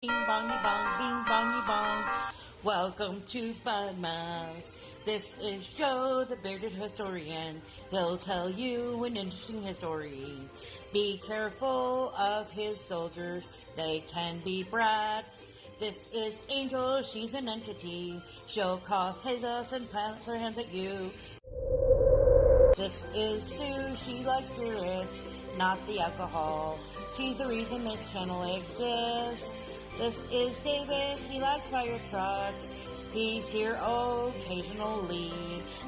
Bing bongy bong, bing bongy bong. Welcome to Bud Mouse. This is Joe, the bearded historian. He'll tell you an interesting history. Be careful of his soldiers, they can be brats. This is Angel, she's an entity. She'll cause chaos and plant her hands at you. This is Sue, she likes spirits, not the alcohol. She's the reason this channel exists. This is David, he likes fire trucks. He's here occasionally.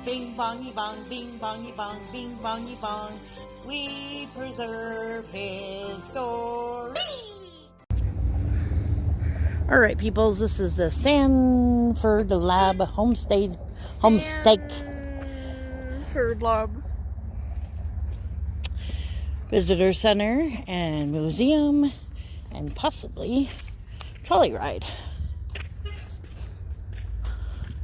Bing bongy bong, bing bongy bong, bing bongy bong. We preserve his story. Alright peoples, this is the Sanford Lab Homestead. Sanford Lab Visitor Center and Museum and possibly trolley ride.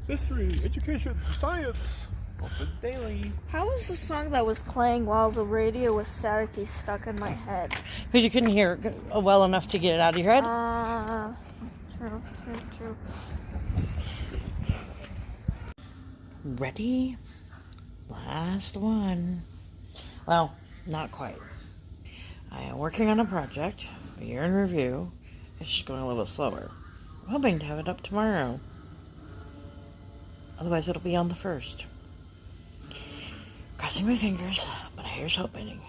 History, education, science, open daily. How was the song that was playing while the radio was statically stuck in my head? Because you couldn't hear it well enough to get it out of your head? True. Ready? Last one. Well, not quite. I am working on a project, a year in review. It's just going a little slower. I'm hoping to have it up tomorrow. Otherwise, it'll be on the 1st. Crossing my fingers, but here's hoping.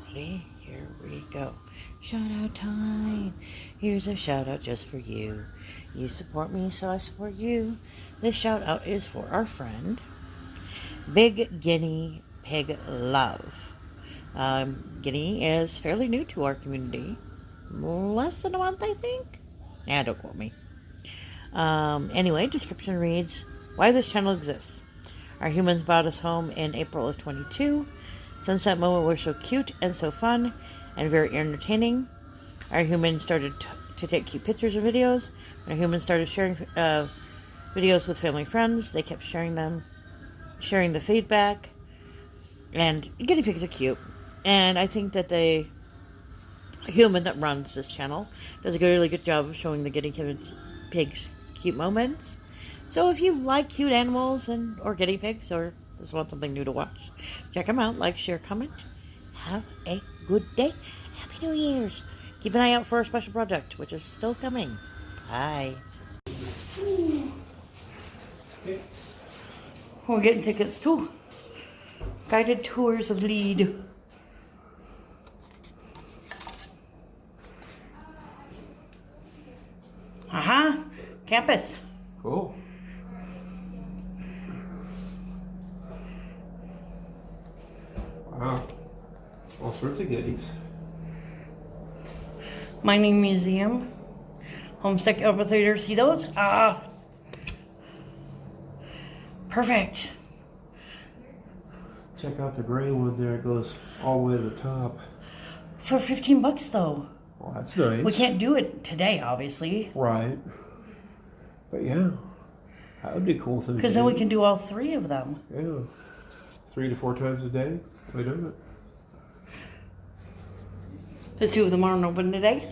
Ready? Here we go. Shout out time. Here's a shout out just for you. You support me, so I support you. This shout out is for our friend, Big Guinea Pig Love. Guinea is fairly new to our community. Less than a month, I think. Don't quote me. Anyway, description reads, why this channel exists. Our humans brought us home in April of 22. Since that moment, we're so cute and so fun and very entertaining. Our humans started to take cute pictures and videos. Our humans started sharing videos with family friends. They kept sharing them, sharing the feedback. And guinea pigs are cute. And I think that the human that runs this channel does a really good job of showing the guinea pigs cute moments. So if you like cute animals or guinea pigs or just want something new to watch, check them out. Like, share, comment. Have a good day. Happy New Year's. Keep an eye out for our special project, which is still coming. Bye. We're getting tickets too. Guided tours of Lead. Campus. Cool. Wow. All sorts of goodies. Mining Museum. Homestead Amphitheater. See those? Perfect. Check out the gray one there. It goes all the way to the top. For $15 though. Well, that's nice. We can't do it today, obviously. Right. But yeah, that would be a cool thing. Because then we can do all 3 of them. Yeah. 3 to 4 times a day. We do it. Because 2 of them aren't open today.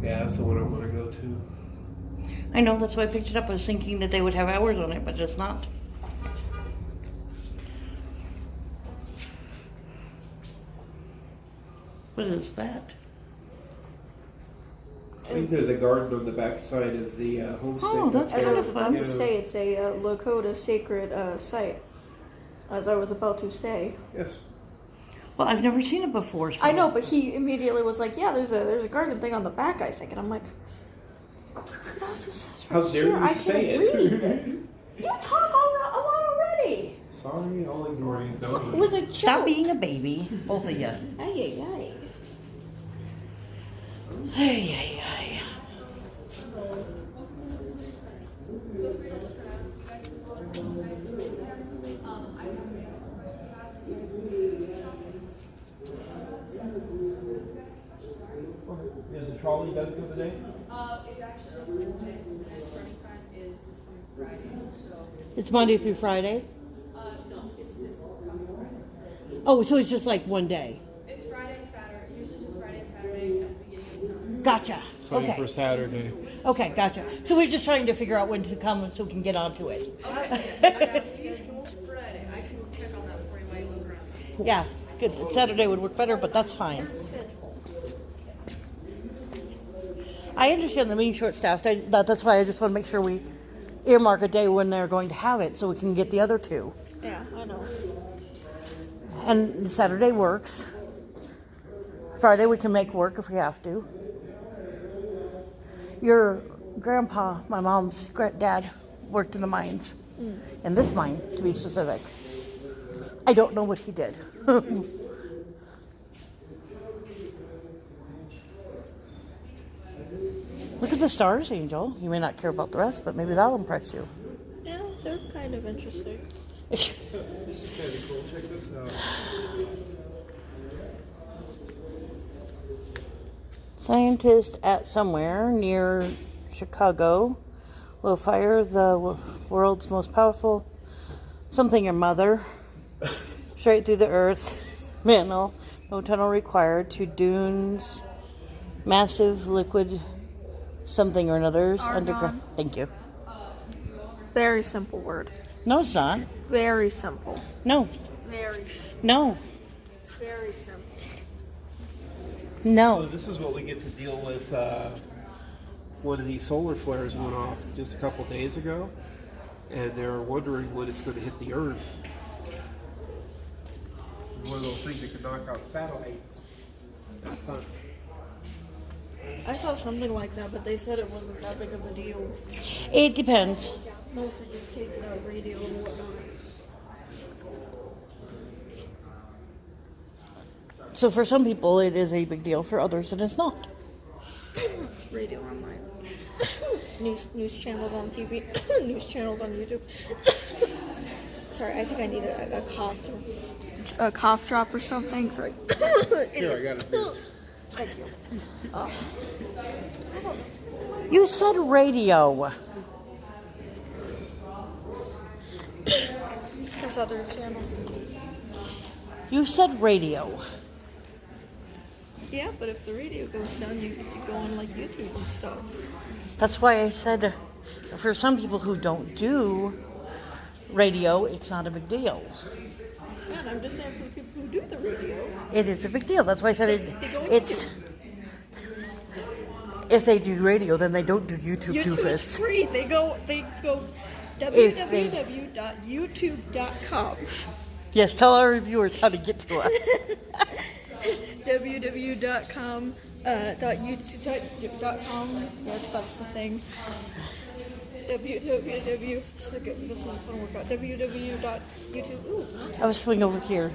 Yeah, that's the one I want to go to. I know, that's why I picked it up. I was thinking that they would have hours on it, but it's not. What is that? I think there's a garden on the back side of the homestead. Oh, that's As I kind was of about fun. to say, it's a Lakota sacred site. As I was about to say. Yes. Well, I've never seen it before. So. I know, but he immediately was like, "Yeah, there's a garden thing on the back, I think," and I'm like, How dare you say it? You talk a lot already. Sorry, I'll ignore you. It was a joke. Stop being a baby, both of you. Ay. Ay. Is the trolley done for the day? It actually is today, and its running time is this coming Friday. So It's Monday through Friday? Oh, so it's just like one day. It's Friday, Saturday, usually just Friday and Saturday at the beginning of the summer. Gotcha. Planning Okay. for Saturday. Okay, gotcha. So we're just trying to figure out when to come so we can get onto it. Okay, yes, I got scheduled Friday. I can check on that for you while you look around. Yeah, good. Saturday would work better, but that's fine. I understand the being short-staffed. That's why I just want to make sure we earmark a day when they're going to have it so we can get the other two. Yeah, I know. And Saturday works. Friday we can make work if we have to. Your grandpa, my mom's dad, worked in the mines. In this mine, to be specific. I don't know what he did. Look at the stars, Angel. You may not care about the rest, but maybe that'll impress you. Yeah, they're kind of interesting. This is kind of cool. Check this out. Scientists at somewhere near Chicago will fire the world's most powerful something or mother straight through the earth mantle. No tunnel required to dunes. Massive liquid something or another's underground. Thank you. Very simple word. No, it's not. Very simple. No. Very simple. No. Very simple. So No. this is what we get to deal with. One of these solar flares went off just a couple days ago, and they're wondering when it's going to hit the Earth. It's one of those things that could knock out satellites. That's fun. I saw something like that, but they said it wasn't that big of a deal. It depends. Mostly just takes out radio and whatnot. So for some people it is a big deal. For others it is not. Radio online. News channels on TV. News channels on YouTube. Sorry, I think I need a cough drop or something. Sorry. Here, I got it. Here. Thank you. You said radio. There's other channels. You said radio. Yeah, but if the radio goes down, you go on like YouTube and stuff. That's why I said for some people who don't do radio, it's not a big deal. Man, I'm just saying for the people who do the radio. It is a big deal. That's why I said They go on it's. If they do radio, then they don't do YouTube, YouTube is doofus. free. They go www.youtube.com. Yes, tell our reviewers how to get to us. www.com .youtube.com. Yes, that's the thing. www. This is a fun workout. www.youtube. Ooh. I was coming over here.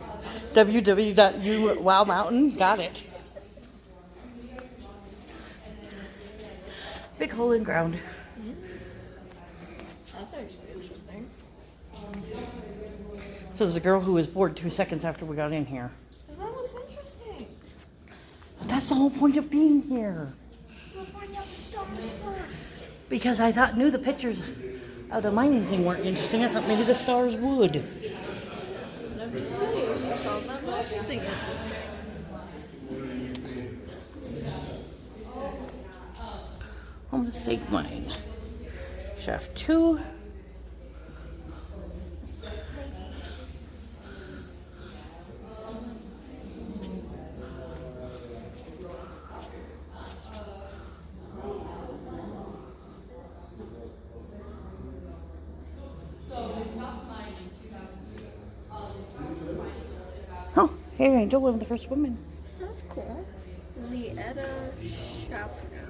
www.wow mountain. Got it. Big hole in ground. That's actually interesting. So there's a girl who was bored 2 seconds after we got in here. That looks interesting. That's the whole point of being here. We'll bring up the stars first. Because I knew the pictures of the mining thing weren't interesting. I thought maybe the stars would. I'm just saying, I found that magic thing interesting. Home Estate Mine. Shaft 2. Oh, here, Angel, one of the first women. That's cool. Lietta Schaffner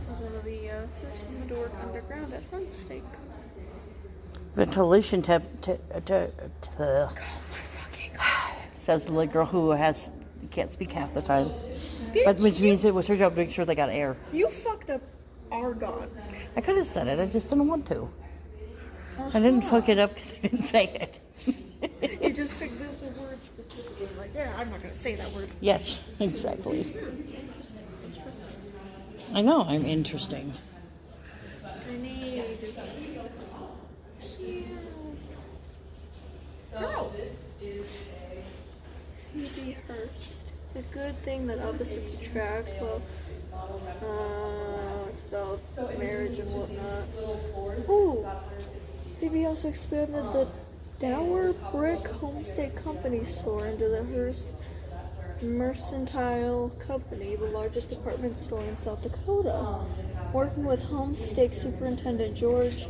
was one of the first women to work underground at Homestead. Ventilation Oh says the little girl who can't speak half the time. Bitch, But which means it was her job to make sure they got air. you fucked up argon. I could have said it, I just didn't want to. I didn't fuck it up because I didn't say it. You just picked this word specifically. Like, yeah, I'm not gonna say that word. Yes, exactly. I know, I'm interesting. Grenade. Cute. Girl. Phoebe Hearst. It's a good thing that opposites attract. Well, it's about marriage and whatnot. Ooh, Phoebe also expanded the Dower Brick Homestead Company store into the Hearst Mercantile Company, the largest department store in South Dakota. Working with Homestead Superintendent George.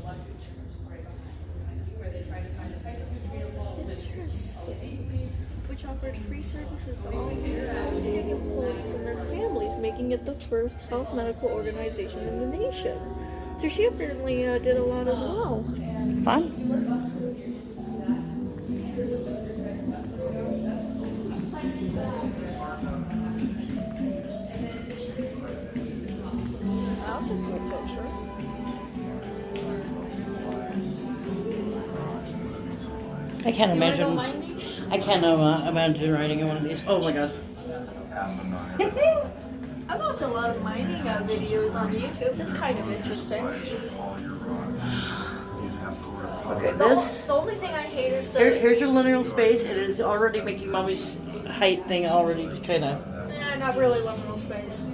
Interesting. Which offers free services to all Homestead employees and their families, making it the first health medical organization in the nation. So she apparently did a lot as well. Fun. That's a cool picture. I can't You wanna go imagine. mining? I can't imagine riding in one of these. Oh my god. I watch a lot of mining videos on YouTube. It's kind of interesting. Okay, The this. only thing I hate is the Here's your lineal space, and it is already making mommy's height thing already kind of. not really liminal space.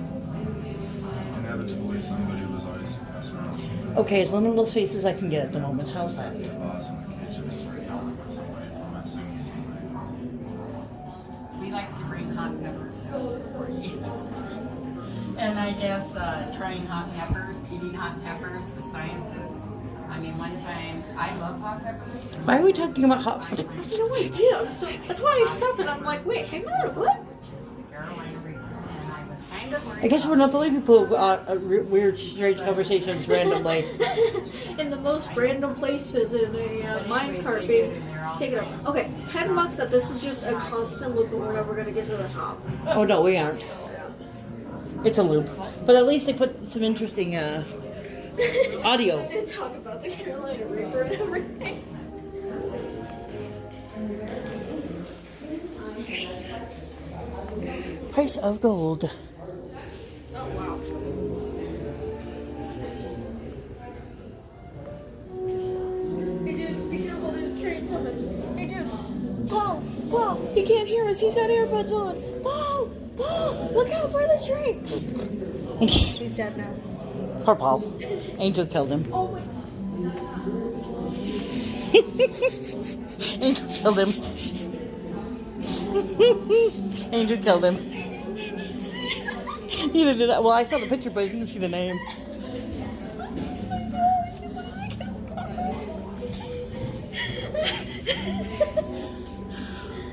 Inevitably, somebody was always around. Okay, as lineal space as I can get at the moment. How's that? We like to bring hot peppers out for you. And I guess trying hot peppers, eating hot peppers, the scientists. I mean, one time, I love hot peppers. Why are we talking about hot peppers? I have no idea. So that's why I stopped and I'm like, wait, hang on, what? Which is the Carolina Reaper. And I was kind of worried. I guess we're not the only people who weird, strange conversations randomly. In the most random places in a minecart, babe. Take it up. Okay, $10 that this is just a constant loop and we're never gonna get to the top. Oh no, we aren't. It's a loop. But at least they put some interesting audio. And talk about the Carolina Reaper and everything. Price of gold. Oh wow. Hey dude, be careful, there's a train coming. Hey dude, Paul, he can't hear us, he's got earbuds on. Paul, look out for the train. He's dead now. Poor Paul. Angel killed him. Oh my. Angel killed him. Angel killed him. Neither did I. Well, I saw the picture, but I didn't see the name.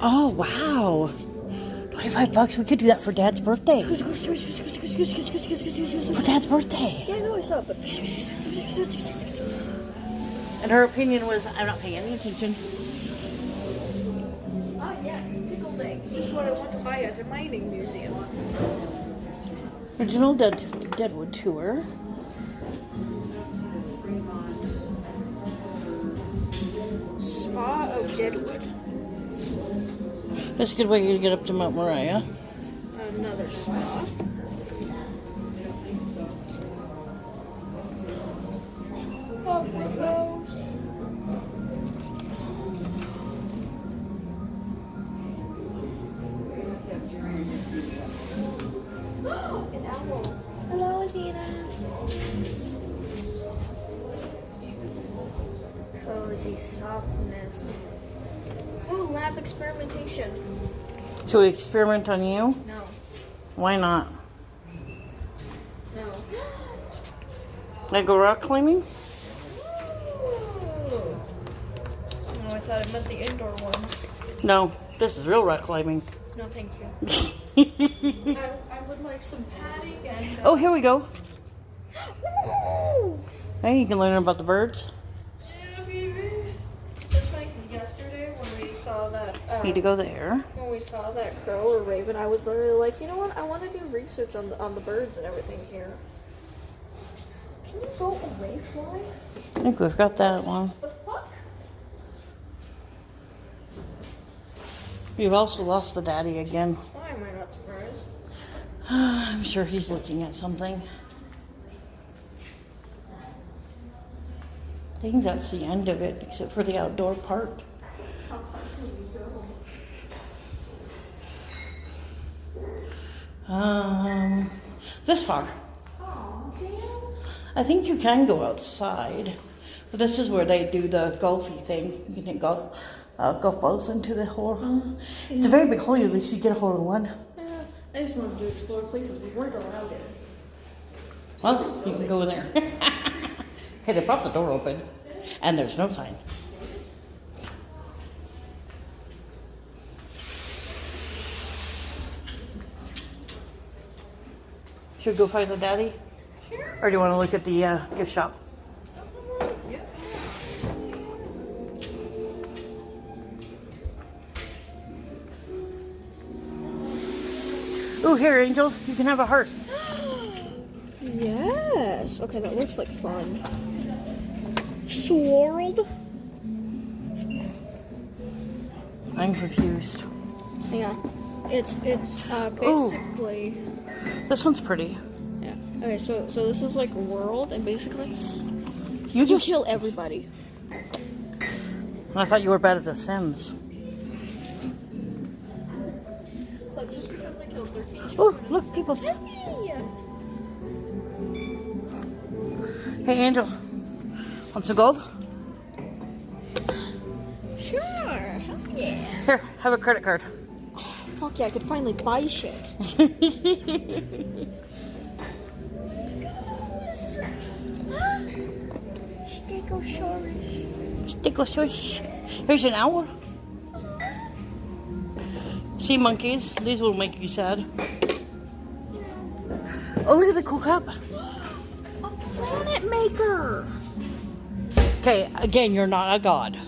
Oh, wow. $25. We could do that for Dad's birthday. For Dad's birthday. Yeah, I know I saw it, but. And her opinion was, I'm not paying any attention. Ah, yes, pickled eggs. Just what I want to buy at a mining museum. Original Deadwood tour. Spa of Deadwood. That's a good way to get up to Mount Moriah. Another spa. Oh, windows. An owl. Hello, Dina. Cozy softness. Ooh, lab experimentation. Should we experiment on you? No. Why not? No. Can I go rock climbing? Oh, I thought it meant the indoor one. No, this is real rock climbing. No, thank you. I would like some padding and. Oh, here we go. Ooh. Now you can learn about the birds. Yeah, baby. It's funny because yesterday when we saw that. Need to go there. When we saw that crow or raven, I was literally like, you know what? I want to do research on the birds and everything here. Can you go away, fly? I think we've got that one. The fuck? We've also lost the daddy again. Why am I not surprised? I'm sure he's looking at something. I think that's the end of it, except for the outdoor part. How far can we go? This far. I think you can go outside. But this is where they do the golfy thing. You can hit golf balls into the hole. It's a very big hole. At least you get a hole in one. Yeah, I just wanted to explore places we weren't allowed in. Well, you can go in there. Hey, they propped the door open, and there's no sign. Should we go find the daddy? Sure. Or do you want to look at the gift shop? Oh, here, Angel. You can have a heart. Yes. Okay, that looks like fun. Swirled. I'm confused. Yeah. It's basically. This one's pretty. Yeah. Okay, so this is like world, and basically You just kill everybody. I thought you were bad at The Sims. Look, just because I killed 13 Oh, children. look, people. Hey! Hey, Angel. Want some gold? Sure. Hell yeah. Here, have a credit card. Fuck yeah, I could finally buy shit. Stegosaurus. Here's an owl. Sea monkeys. These will make you sad. Oh, look at the cool cup. A planet maker. Okay, again, you're not a god.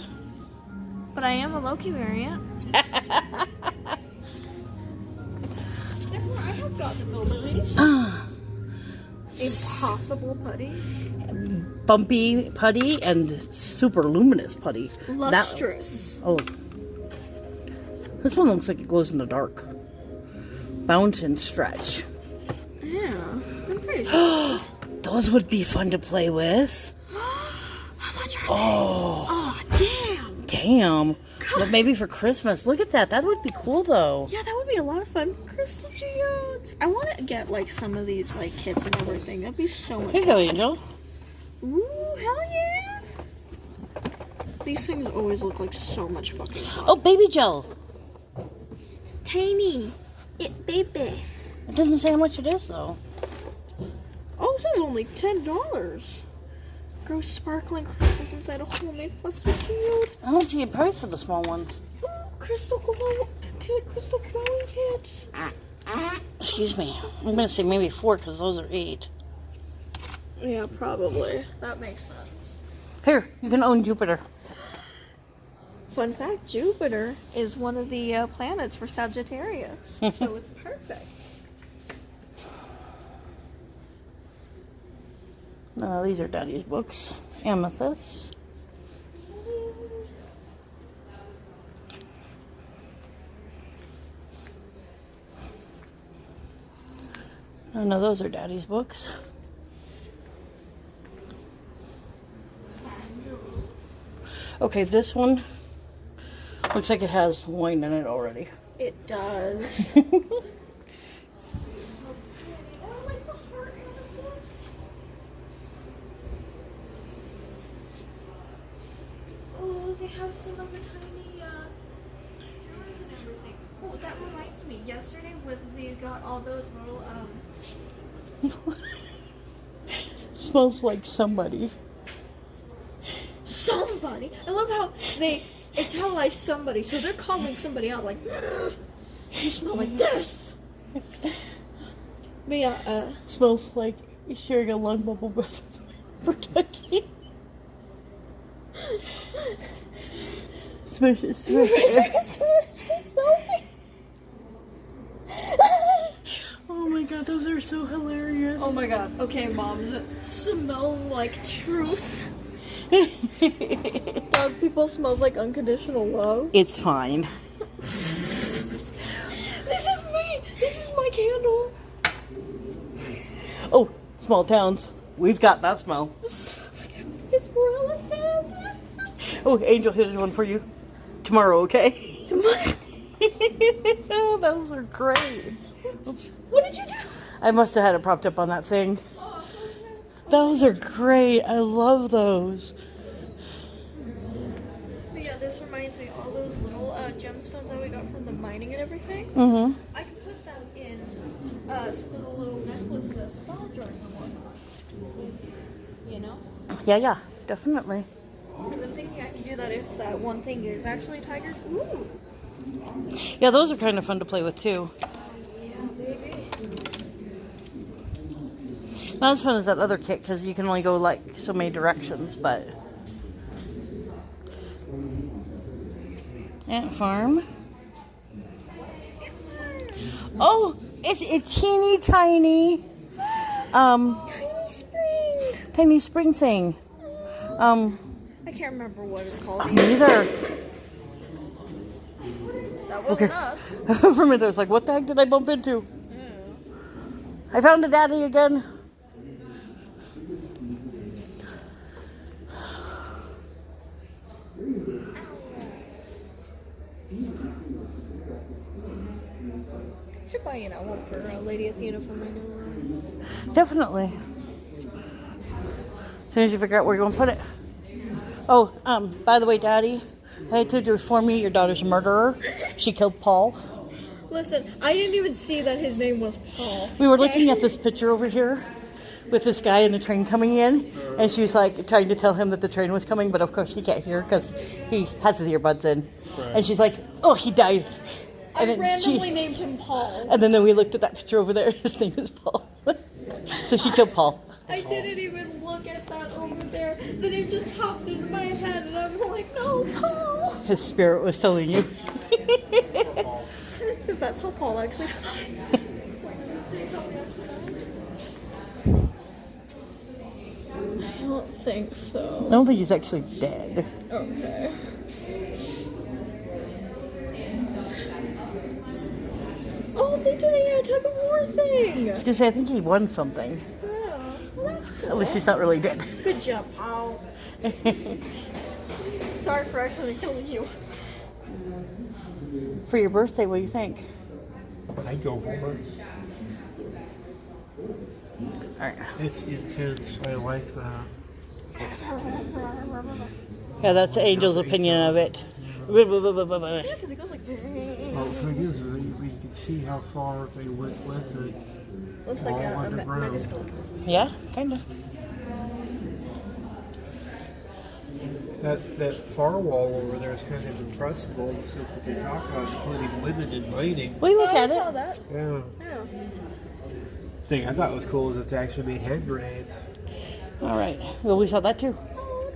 But I am a Loki variant. Therefore, I have god abilities. Impossible putty. Bumpy putty and super luminous putty. Lustrous. Oh. This one looks like it glows in the dark. Bounce and stretch. Yeah, I'm pretty sure. Those would be fun to play with. How much are Oh. they? Oh, damn. Damn. But maybe for Christmas. Look at that. That would be cool, though. Yeah, that would be a lot of fun. Crystal geodes. I want to get like some of these like kits and everything. That'd be so much Here you fun. go, Angel. Ooh, hell yeah. These things always look like so much fucking fun. Oh, baby gel. Tiny. It baby. It doesn't say how much it is, though. Oh, this is only $10. Grow sparkling crystals inside a homemade plastic geode. I don't see a price for the small ones. Ooh, crystal glowing kit. Excuse me. I'm going to say maybe 4 because those are 8. Yeah, probably. That makes sense. Here, you can own Jupiter. Fun fact, Jupiter is one of the planets for Sagittarius. So it's perfect. These are Daddy's books. Amethyst. Oh, no, those are Daddy's books. Okay, this one looks like it has wine in it already. It does. Oh, they have some of the tiny jars and everything. Oh, that reminds me. Yesterday when we got all those little Smells like somebody. somebody. I love how they italicize somebody, so they're calling somebody out like, you smell like this. But yeah, Smells like sharing a lung bubble breath with Kentucky. Smash it, smash it. Oh my god, those are so hilarious. oh my god. Okay, moms, it smells like truth. Dog people smells like unconditional love. It's fine. This is me. This is my candle. Oh, small towns. We've got that smell. It smells like everybody's relative. Oh, Angel, here's one for you. Tomorrow, okay? Tomorrow. Oh, those are great. Oops. What did you do? I must have had it propped up on that thing. Those are great. I love those. But yeah, this reminds me all those little gemstones that we got from the mining and everything. Mm-hmm. I can put them in some little necklace spell jars and whatnot. You know? Yeah, definitely. Because I'm thinking I can do that if that one thing is actually tigers. Ooh. Yeah, those are kind of fun to play with too. Yeah, baby. Not as fun as that other kit because you can only go like so many directions, but. Ant farm. Oh, it's teeny tiny. Tiny spring thing. I can't remember what it's called. Neither. That wasn't us. For a minute, I was like, what the heck did I bump into? I found a daddy again. Should buy an owl for Lady Athena for my new room. Definitely. As soon as you figure out where you're going to put it. Oh, by the way, Daddy, I told you to inform me your daughter's a murderer. She killed Paul. Listen, I didn't even see that his name was Paul. We were looking at this picture over here with this guy and the train coming in, and she's like trying to tell him that the train was coming, but of course he can't hear because he has his earbuds in. Right. And she's like, oh, he died. And I then randomly named him Paul. And then we looked at that picture over there. His name is Paul. So she killed Paul. I didn't even look at that over there. The name just popped into my head, and I'm like, no, Paul. His spirit was telling you. If that's how Paul actually. I don't think I so. don't think he's actually dead. Okay. Oh, they do the tug of war thing. I was gonna say, I think he won something. Yeah, well, that's cool. At least he's not really dead. Good job, Paul. Sorry for accidentally killing you. For your birthday, what do you think? I'd go for it. Alright. It's intense. I like that. Yeah, that's Angel's opinion of it. Yeah, because it goes like. Well, the thing is that you can see how far they went with it. Looks like all a underground. megascope. Yeah, kinda. That far wall over there is kind of impressible, the stuff that they talk about, including women in mining. We look I at saw it. that. Yeah. Yeah. The thing I thought was cool is that they actually made hand grenades. Alright. Well, we saw that too. Oh,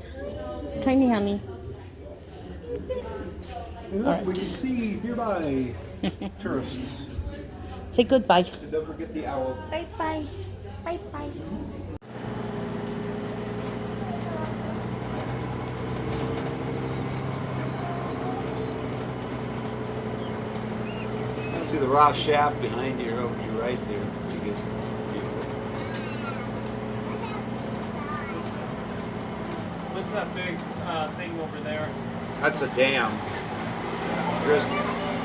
Tiny honey. And look, we can see nearby tourists. Say goodbye. And don't forget the owl. bye bye. Bye bye. See the raw shaft behind you over to your right there. You get some beautiful. What's that big thing over there? That's a dam.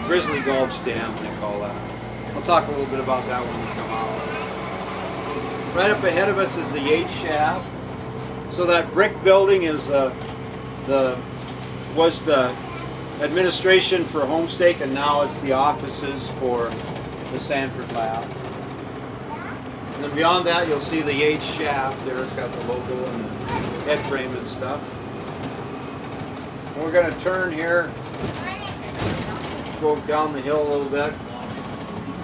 Grizzly Gulch Dam, they call that. We'll talk a little bit about that when we come out. Right up ahead of us is the Yates shaft. So that brick building is was the administration for Homestake, and now it's the offices for the Sanford Lab. And then beyond that, you'll see the Yates shaft there. It's got the logo and the head frame and stuff. And we're going to turn here, go down the hill a little bit.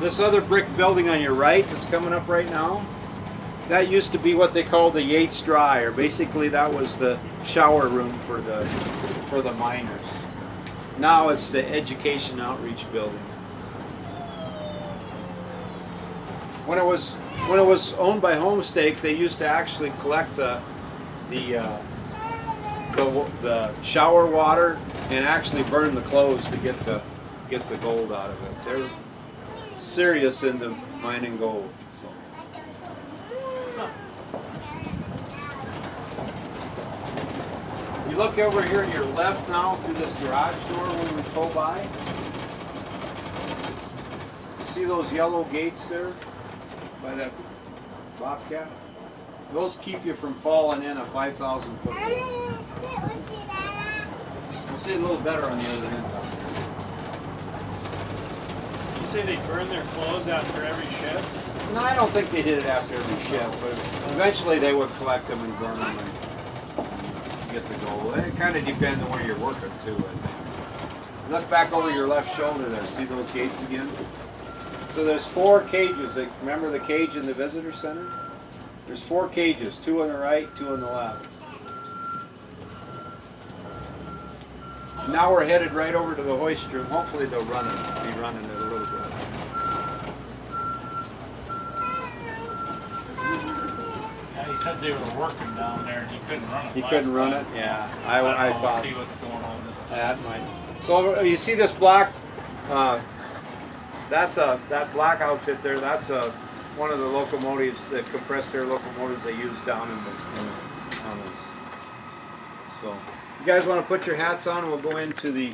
This other brick building on your right that's coming up right now, that used to be what they called the Yates Dryer. Basically, that was the shower room for the miners. Now it's the Education Outreach Building. When it was owned by Homestake, they used to actually collect the shower water and actually burn the clothes to get the gold out of it. They're serious into mining gold. So. You look over here on your left now through this garage door when we go by. see those yellow gates there by that bobcat? Those keep you from falling in a 5,000 foot hole. You'll see a little better on the other end. You say they burn their clothes after every shift? No, I don't think they did it after every shift, but eventually they would collect them and burn them and get the gold. It kind of depends on where you're working too, I think. Look back over your left shoulder there. See those gates again? So there's 4 cages. Remember the cage in the visitor center? There's 4 cages, 2 on the right, 2 on the left. Now we're headed right over to the hoist room. Hopefully they'll be running it a little bit. Yeah, he said they were working down there and he couldn't run it. He couldn't run it? Yeah. I thought. See what's going on this time. That might. So you see this black, that black outfit there, that's one of the locomotives, the compressed air locomotives they use down in the tunnels. So you guys want to put your hats on and we'll go into the,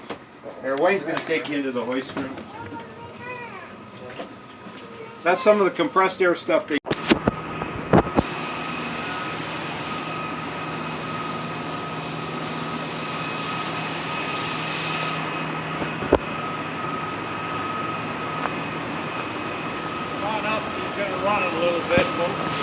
or Wayne's going to take you into the hoist room. That's some of the compressed air stuff they run it a little bit, folks.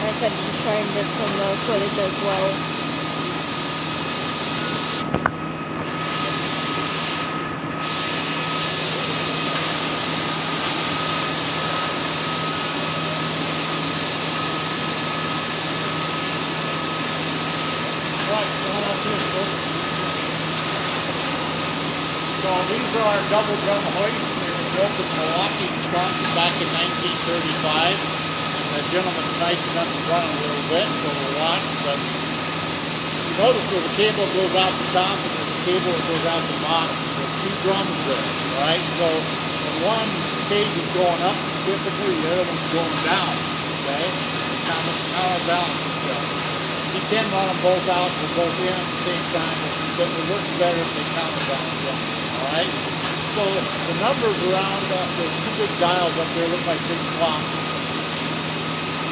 I said try and get some footage as well. So these are our double drum hoists. They were built in Milwaukee, Wisconsin back in 1935. The gentleman's nice enough to run a little bit, so we'll watch. But you notice there's a cable that goes out the top and there's a cable that goes out the bottom. There's 2 drums there, all right? So when one cage is going up, typically the other one's going down, okay? They counterbalance each other. You can run them both out or both in at the same time, but it works better if they counterbalance them, all right? So the numbers around, there's 2 big dials up there look like big clocks.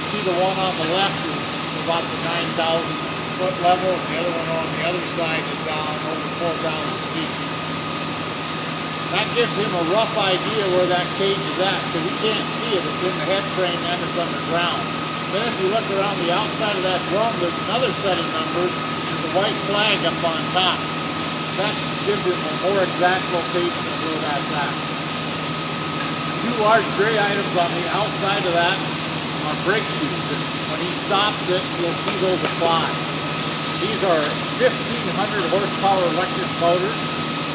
See the one on the left is about the 9,000 foot level, and the other one on the other side is down over 4,000 feet. That gives him a rough idea where that cage is at, because he can't see it. It's in the head frame and it's underground. Then if you look around the outside of that drum, there's another set of numbers with the white flag up on top. That gives him a more exact location of where that's at. 2 large gray items on the outside of that are brake shoes, and when he stops it, you'll see those apply. These are 1,500 horsepower electric motors.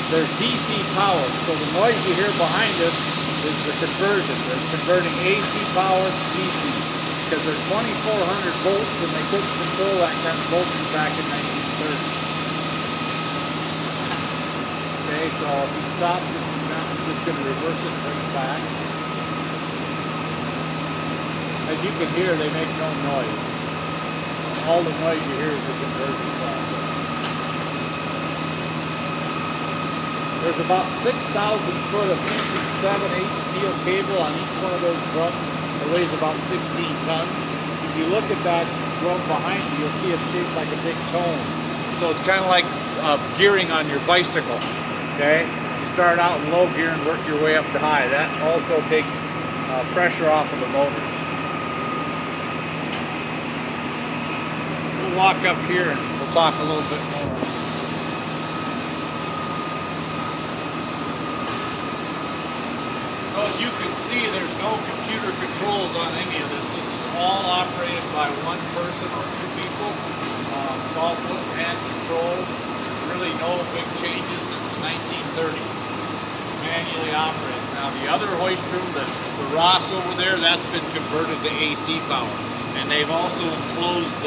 They're DC powered, so the noise you hear behind us is the conversion. They're converting AC power to DC because they're 2,400 volts, and they couldn't control that kind of voltage back in 1930. Okay, so if he stops it, I'm just going to reverse it and bring it back. As you can hear, they make no noise. All the noise you hear is the conversion process. There's about 6,000 foot of 7/8 steel cable on each one of those drums. It weighs about 16 tons. If you look at that drum behind you, you'll see it's shaped like a big cone. So it's kind of like gearing on your bicycle. Okay? You start out in low gear and work your way up to high. That also takes pressure off of the motors. We'll walk up here and we'll talk a little bit more. So as you can see, there's no computer controls on any of this. This is all operated by one person or 2 people. It's all foot and hand control. There's really no big changes since the 1930s. It's manually operated. Now the other hoist room, the Ross over there, that's been converted to AC power. And they've also enclosed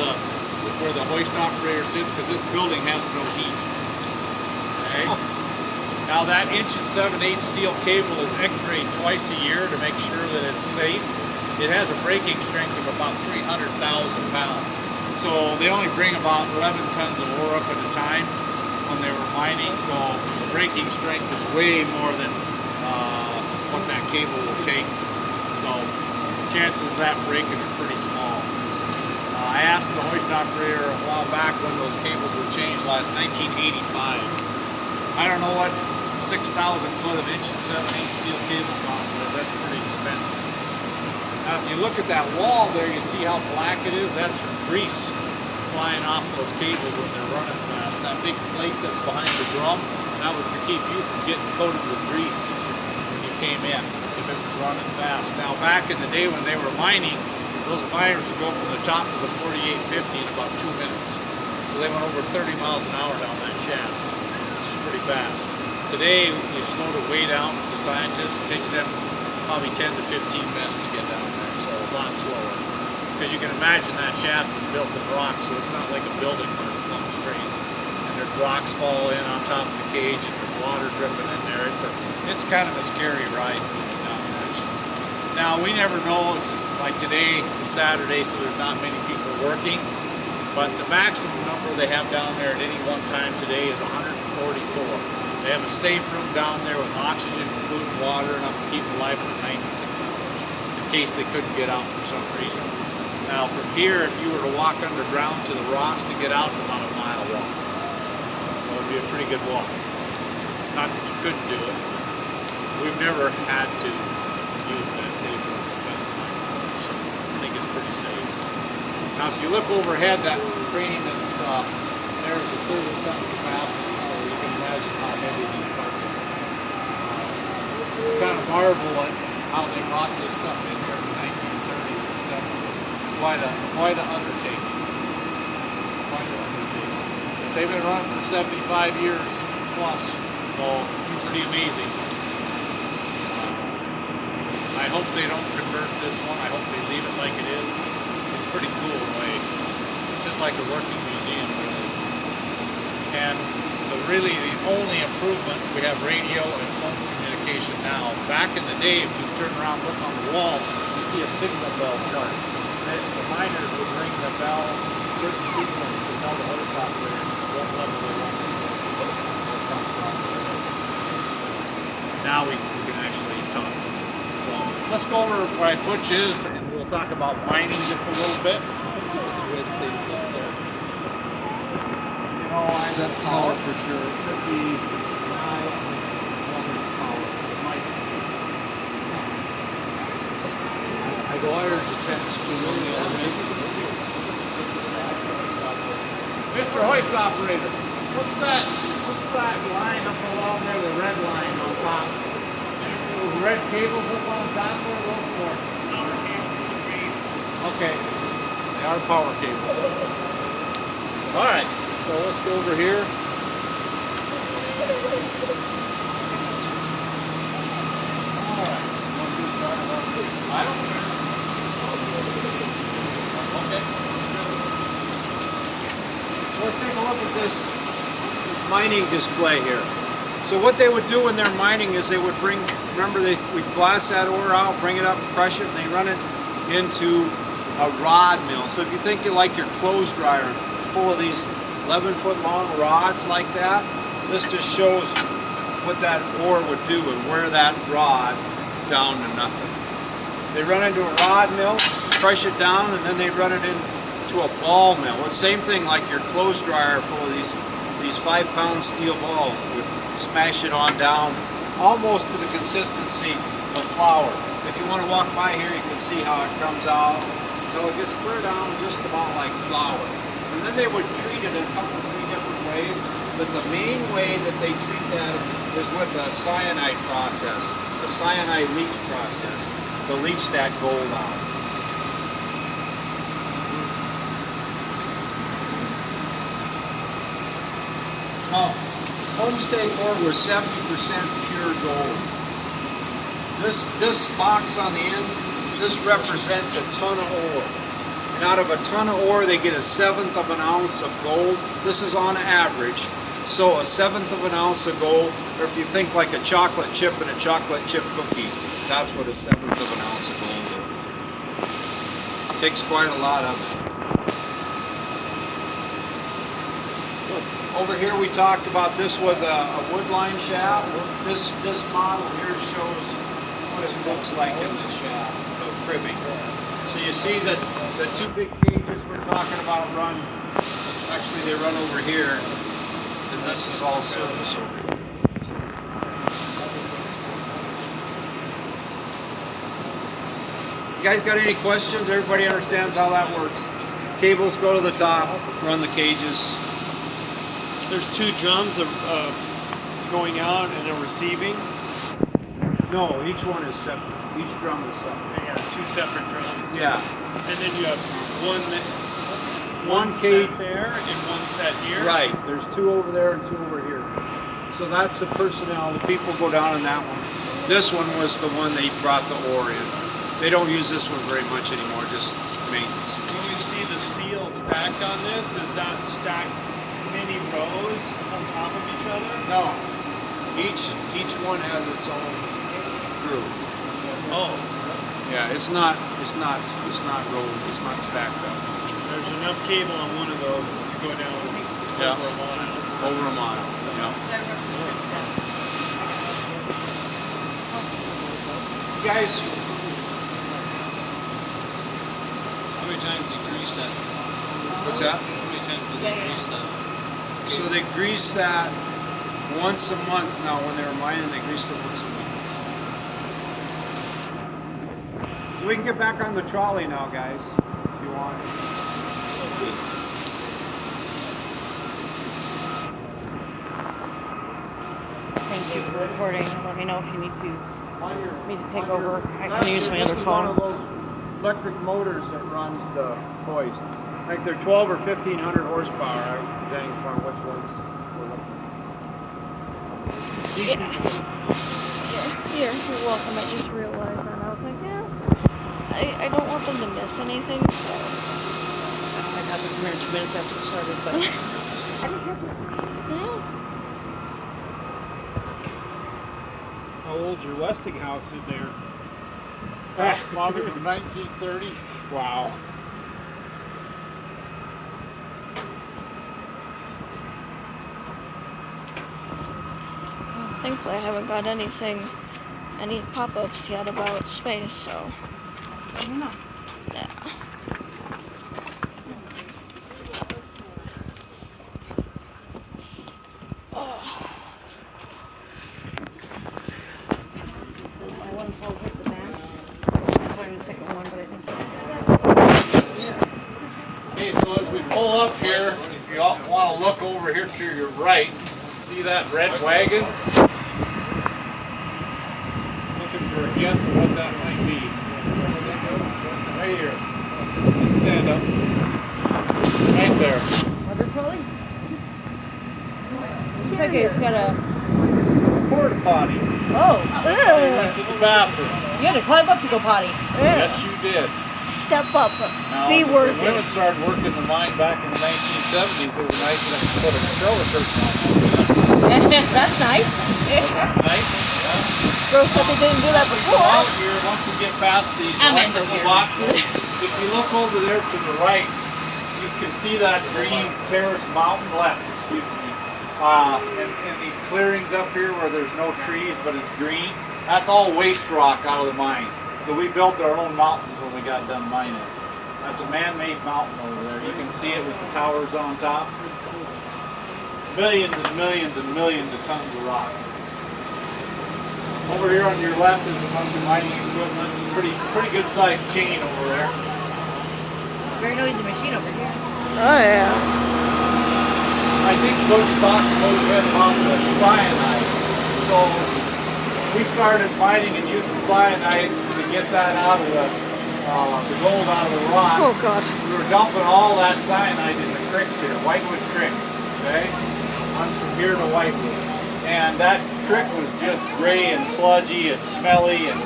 where the hoist operator sits, because this building has no heat. Okay? Now that 1 7/8" steel cable is x-rayed twice a year to make sure that it's safe. It has a braking strength of about 300,000 pounds. So they only bring about 11 tons of ore up at a time when they were mining. So the braking strength is way more than what that cable will take. So chances of that breaking are pretty small. I asked the hoist operator a while back when those cables were changed last, 1985. I don't know what 6,000 foot of 1 7/8" steel cable costs, but that's pretty expensive. Now if you look at that wall there, you see how black it is? That's from grease flying off those cables when they're running fast. That big plate that's behind the drum, that was to keep you from getting coated with grease when you came in, if it was running fast. Now back in the day when they were mining, those miners would go from the top of the 4850 in about 2 minutes. So they went over 30 miles an hour down that shaft, which is pretty fast. Today, we slowed it way down for the scientists. It takes them probably 10 to 15 minutes to get down there, so a lot slower. Because you can imagine that shaft is built in rock, so it's not like a building where it's plumb straight. And there's rocks fall in on top of the cage, and there's water dripping in there. It's kind of a scary ride going down there. Now, we never know. Like today is Saturday, so there's not many people working. But the maximum number they have down there at any one time today is 144. They have a safe room down there with oxygen, food, and water, enough to keep them alive for 96 hours, in case they couldn't get out for some reason. Now from here, if you were to walk underground to the Ross to get out, it's about a mile walk. So it would be a pretty good walk. Not that you couldn't do it. We've never had to use that safe room. I think it's pretty safe. Now, if you look overhead, that crane that's there's a 30-ton capacity, so you can imagine how heavy these parts are. Kind of marvel at how they brought this stuff in here in the 1930s and 70s. Quite an undertaking. Quite an undertaking. But they've been running for 75 years plus, so it's pretty amazing. I hope they don't convert this one. I hope they leave it like it is. It's pretty cool in a way. It's just like a working museum, really. And the only improvement, we have radio and phone communication now. Back in the day, if you turn around and look on the wall, you see a signal bell chart. The miners would ring the bell in certain sequence to tell the hoist operator what level they want to come from. Now we can actually talk to them. So let's go over where Butch is, and we'll talk about mining just a little bit. Is that power for sure? Could be power. The wires attached to the elements. Mr. Hoist Operator, what's that? What's that line up along there, the red line on top? Those red cables up on top, what are those for? Power cables for the cranes. Okay, they are power cables. Alright, so let's go over here. Alright, I don't care. Okay. So let's take a look at this mining display here. So what they would do when they're mining is they would we blast that ore out, bring it up, crush it, and they run it into a rod mill. So if you think you like your clothes dryer full of these 11-foot long rods like that, this just shows what that ore would do and wear that rod down to nothing. They run into a rod mill, crush it down, and then they run it into a ball mill. It's the same thing like your clothes dryer full of these 5-pound steel balls. It would smash it on down almost to the consistency of flour. If you want to walk by here, you can see how it comes out until it gets clear down just about like flour. And then they would treat it in a couple, 3 different ways, but the main way that they treat that is with a cyanide process, a cyanide leach process, to leach that gold out. Now, Homestead ore was 70% pure gold. This box on the end, this represents a ton of ore. And out of a ton of ore, they get 1/7 of an ounce of gold. This is on average. So 1/7 of an ounce of gold, or if you think like a chocolate chip and a chocolate chip cookie, that's what 1/7 of an ounce of gold is. Takes quite a lot of it. Over here we talked about this was a wood line shaft. This model here shows what it looks like in the shaft, the cribbing. So you see that the two big cages we're talking about run, actually they run over here, and this is all surface over here. You guys got any questions? Everybody understands how that works. Cables go to the top, run the cages. There's two drums of going out and a receiving. No, each one is separate. Each drum is separate. Yeah, two separate drums. Yeah. And then you have one cage set there and one set here. Right. There's two over there and two over here. So that's the personnel. The people go down in that one. This one was the one they brought the ore in. They don't use this one very much anymore, just maintenance. When you see the steel stacked on this, is that stacked many rows on top of each other? No. Each one has its own groove. Oh. Yeah, it's not rolled, it's not stacked up. There's enough cable on one of those to go down Yeah. over a mile. Over a mile. Yeah. You guys, How many times do you grease that? what's that? How many times do they grease that? So they grease that once a month now. When they were mining, they greased it once a month. So we can get back on the trolley now, guys, if you want. Thank you for recording. Let me know if you need to me to take over. I Last can use year, my other this is one of phone. those electric motors that runs the hoist. Like they're 12 or 1500 horsepower. I'm dang on which ones we're looking. These Here, you're welcome. I just realized that. I was like, yeah, I don't want them to miss anything, so. I got them here in 2 minutes after it started, but Yeah. How old's your Westinghouse in there? Probably from 1930. Wow. Thankfully, I haven't got any pop-ups yet about space, so. I don't know. Yeah. Oh. My one phone hit the max. I wanted the second one, but I think. Okay, so as we pull up here, if you want to look over here to your right, see that red wagon? Looking for a guess of what that might be. Right here. Stand up. Right there. Water trolley? It's okay, it's got a. Porta potty. Oh! Went to the bathroom. You had to climb up to go potty. Yes, you did. Step up. Now, Be worth when women it. started working the mine back in the 1970s, it was nice enough to put a shower curtain on. That's nice. Nice. Girls said they didn't do that before. Out here, once we get past these I'm in electrical here. boxes, if you look over there to the right, you can see that green terrace mountain left, excuse me. And these clearings up here where there's no trees but it's green, that's all waste rock out of the mine. So we built our own mountains when we got done mining. That's a man-made mountain over there. You can see it with the towers on top. Millions and millions and millions of tons of rock. Over here on your left is a bunch of mining equipment. Pretty good sized chain over there. Very noisy machine over here. Oh, yeah. I think Butch talked a little bit about the cyanide. So we started mining and using cyanide to get that out of the gold out of the rock. Oh, God. We were dumping all that cyanide in the creeks here, Whitewood Creek, okay? On from here to Whitewood. And that creek was just gray and sludgy and smelly and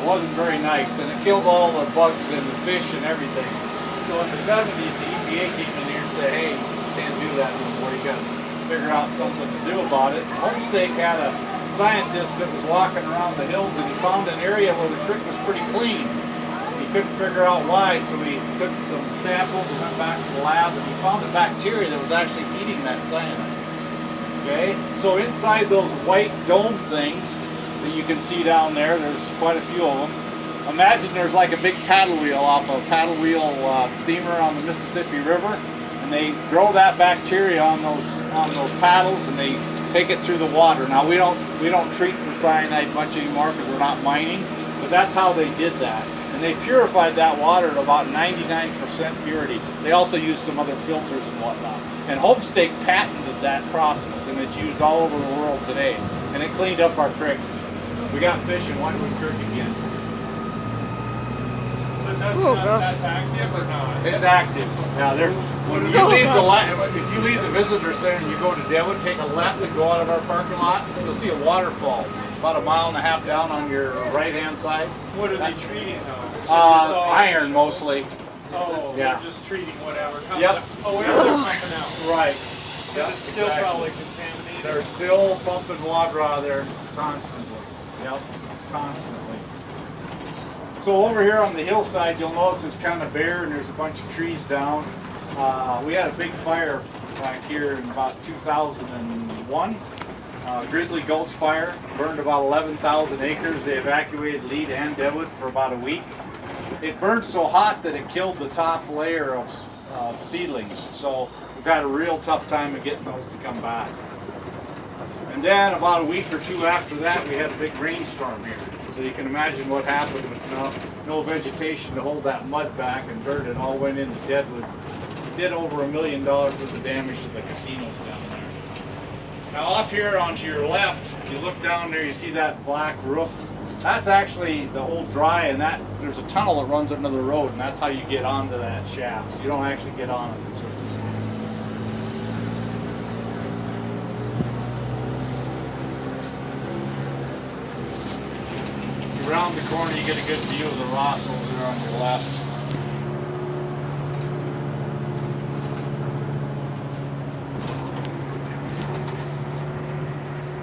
wasn't very nice, and it killed all the bugs and the fish and everything. So in the 70s, the EPA came in here and said, hey, you can't do that anymore. You got to figure out something to do about it. Homestake had a scientist that was walking around the hills, and he found an area where the creek was pretty clean. He couldn't figure out why, so he took some samples and went back to the lab, and he found a bacteria that was actually eating that cyanide. Okay, so inside those white dome things that you can see down there, there's quite a few of them. Imagine there's like a big paddle wheel off a paddle wheel steamer on the Mississippi River, and they grow that bacteria on those paddles, and they take it through the water. Now we don't treat for cyanide much anymore because we're not mining, but that's how they did that. And they purified that water at about 99% purity. They also used some other filters and whatnot. And Homestake patented that process, and it's used all over the world today. And it cleaned up our creeks. We got fish in Whitewood Creek again. But that's active or not? It's active. Now, when you leave if you leave the visitor center and you go to Deadwood, take a left and go out of our parking lot, you'll see a waterfall about a mile and a half down on your right-hand side. What are they treating though? Iron mostly. Oh, yeah. They're just treating whatever comes Yep. out. Oh, whatever they're pumping out. Right. But it's still probably contaminated. They're still pumping water out of there constantly. Yep, constantly. So over here on the hillside, you'll notice it's kind of bare and there's a bunch of trees down. We had a big fire back here in about 2001. Grizzly Gulch fire, burned about 11,000 acres. They evacuated Lead and Deadwood for about a week. It burned so hot that it killed the top layer of seedlings. So we've had a real tough time of getting those to come back. And then about a week or two after that, we had a big rainstorm here. So you can imagine what happened with no vegetation to hold that mud back and dirt. It all went into Deadwood. Did over $1 million worth of damage to the casinos down there. Now off here onto your left, you look down there, you see that black roof. That's actually the old dry, and there's a tunnel that runs under the road, and that's how you get onto that shaft. You don't actually get on it. Around the corner, you get a good view of the Ross over there on your left.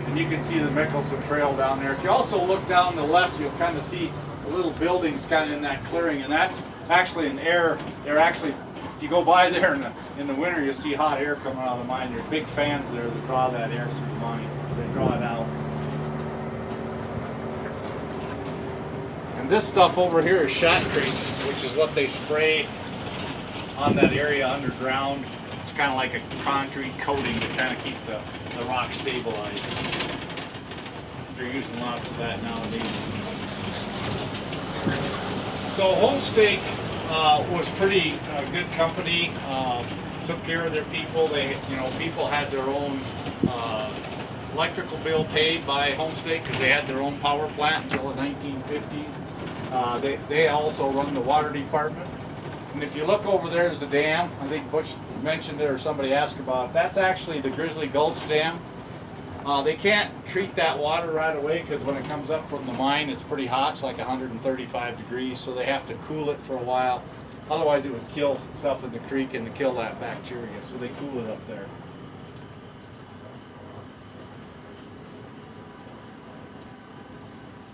And you can see the Mickelson Trail down there. If you also look down the left, you'll kind of see the little buildings kind of in that clearing, and that's actually an air. They're actually, if you go by there in the winter, you'll see hot air coming out of the mine. There's big fans there that draw that air through the mine. They draw it out. And this stuff over here is shotcrete, which is what they spray on that area underground. It's kind of like a concrete coating to kind of keep the rock stabilized. They're using lots of that nowadays. So Homestake was pretty good company. Took care of their people. People had their own electrical bill paid by Homestake because they had their own power plant until the 1950s. They also run the water department. And if you look over there, there's a dam. I think Butch mentioned it or somebody asked about it. That's actually the Grizzly Gulch Dam. They can't treat that water right away because when it comes up from the mine, it's pretty hot. It's like 135 degrees, so they have to cool it for a while. Otherwise, it would kill stuff in the creek and kill that bacteria, so they cool it up there.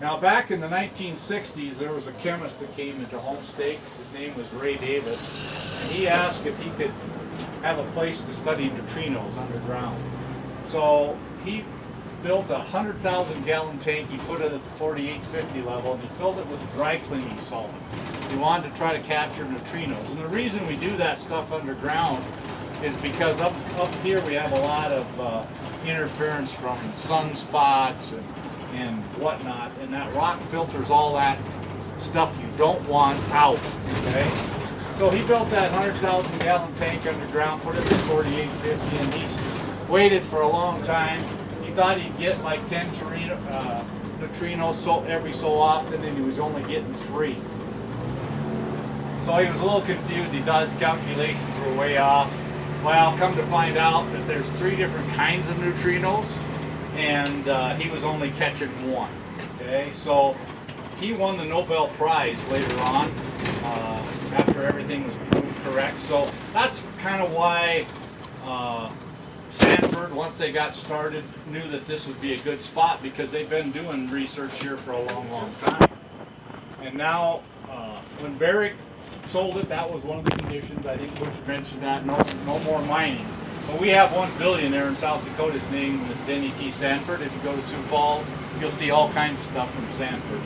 Now, back in the 1960s, there was a chemist that came into Homestake. His name was Ray Davis, and he asked if he could have a place to study neutrinos underground. So he built a 100,000 gallon tank. He put it at the 4850 level, and he filled it with dry cleaning solvent. He wanted to try to capture neutrinos. And the reason we do that stuff underground is because up here we have a lot of interference from sunspots and whatnot, and that rock filters all that stuff you don't want out, okay? So he built that 100,000 gallon tank underground, put it at 4850, and he's waited for a long time. He thought he'd get like 10 neutrinos every so often, and he was only getting 3. So he was a little confused. He thought his calculations were way off. Well, come to find out that there's 3 different kinds of neutrinos. and he was only catching one. Okay, so he won the Nobel Prize later on after everything was proved correct. So that's kind of why Sanford, once they got started, knew that this would be a good spot, because they've been doing research here for a long, long time. And now, when Barrick sold it, that was one of the conditions. I think Bush mentioned that, no more mining. But we have one billionaire in South Dakota. His name is Denny T. Sanford. If you go to Sioux Falls, you'll see all kinds of stuff from Sanford.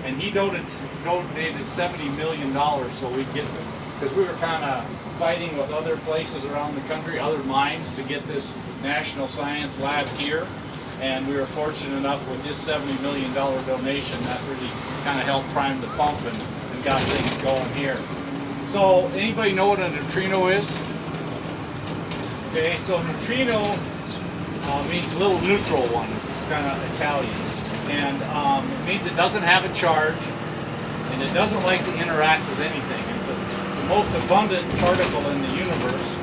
And he donated $70 million so we get them. Because we were kind of fighting with other places around the country, other mines, to get this National Science Lab here. And we were fortunate enough with this $70 million donation that really kind of helped prime the pump and got things going here. So, anybody know what a neutrino is? Okay, so neutrino means little neutral one. It's kind of Italian. And it means it doesn't have a charge, and it doesn't like to interact with anything. It's the most abundant particle in the universe.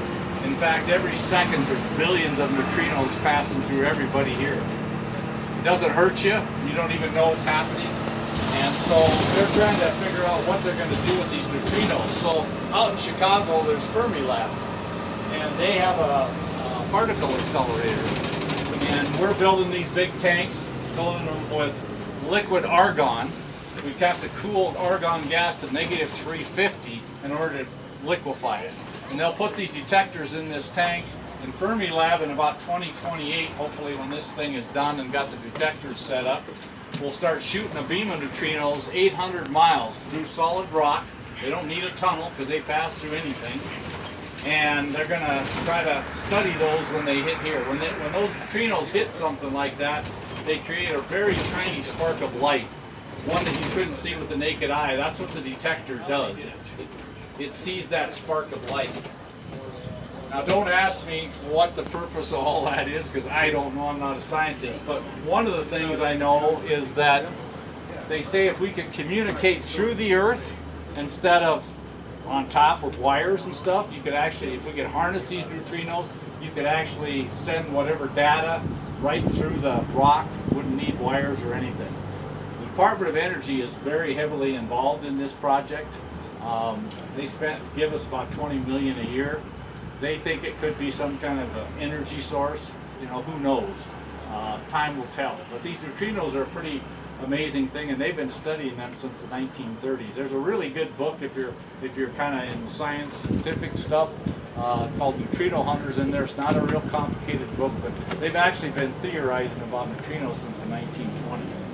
In fact, every second there's billions of neutrinos passing through everybody here. It doesn't hurt you. You don't even know what's happening. And so they're trying to figure out what they're going to do with these neutrinos. So out in Chicago, there's Fermi Lab, and they have a particle accelerator. And we're building these big tanks, filling them with liquid argon. We have to cool argon gas to negative 350 in order to liquefy it. And they'll put these detectors in this tank in Fermi Lab in about 2028, hopefully, when this thing is done and got the detectors set up. We'll start shooting a beam of neutrinos 800 miles through solid rock. They don't need a tunnel because they pass through anything. And they're going to try to study those when they hit here. When those neutrinos hit something like that, they create a very tiny spark of light, one that you couldn't see with the naked eye. That's what the detector does. It sees that spark of light. Now, don't ask me what the purpose of all that is, because I don't know. I'm not a scientist. But one of the things I know is that they say if we could communicate through the earth instead of on top with wires and stuff, you could actually, if we could harness these neutrinos, you could actually send whatever data right through the rock. Wouldn't need wires or anything. The Department of Energy is very heavily involved in this project. They give us about $20 million a year. They think it could be some kind of an energy source. You know, who knows? Time will tell. But these neutrinos are a pretty amazing thing, and they've been studying them since the 1930s. There's a really good book if you're kind of in scientific stuff called Neutrino Hunters in there. It's not a real complicated book, but they've actually been theorizing about neutrinos since the 1920s.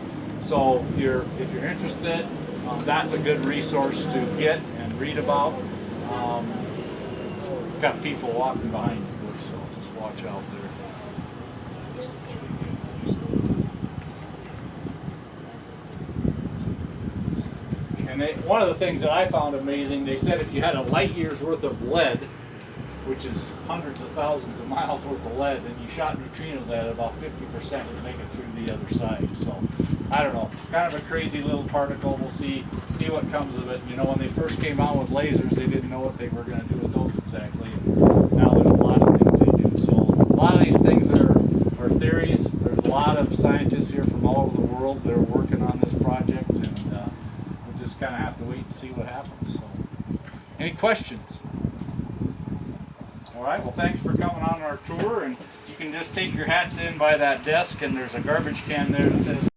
So if you're interested, that's a good resource to get and read about. Got people walking behind the bush, so just watch out there. And one of the things that I found amazing, they said if you had a light year's worth of lead, which is hundreds of thousands of miles worth of lead, and you shot neutrinos at it, about 50% would make it through the other side. So, I don't know, kind of a crazy little particle. We'll see what comes of it. You know, when they first came out with lasers, they didn't know what they were going to do with those exactly. Now there's a lot of things they do. So a lot of these things are theories. There's a lot of scientists here from all over the world that are working on this project, and we'll just kind of have to wait and see what happens. So, any questions? All right, well, thanks for coming on our tour, and you can just take your hats in by that desk, and there's a garbage can there that says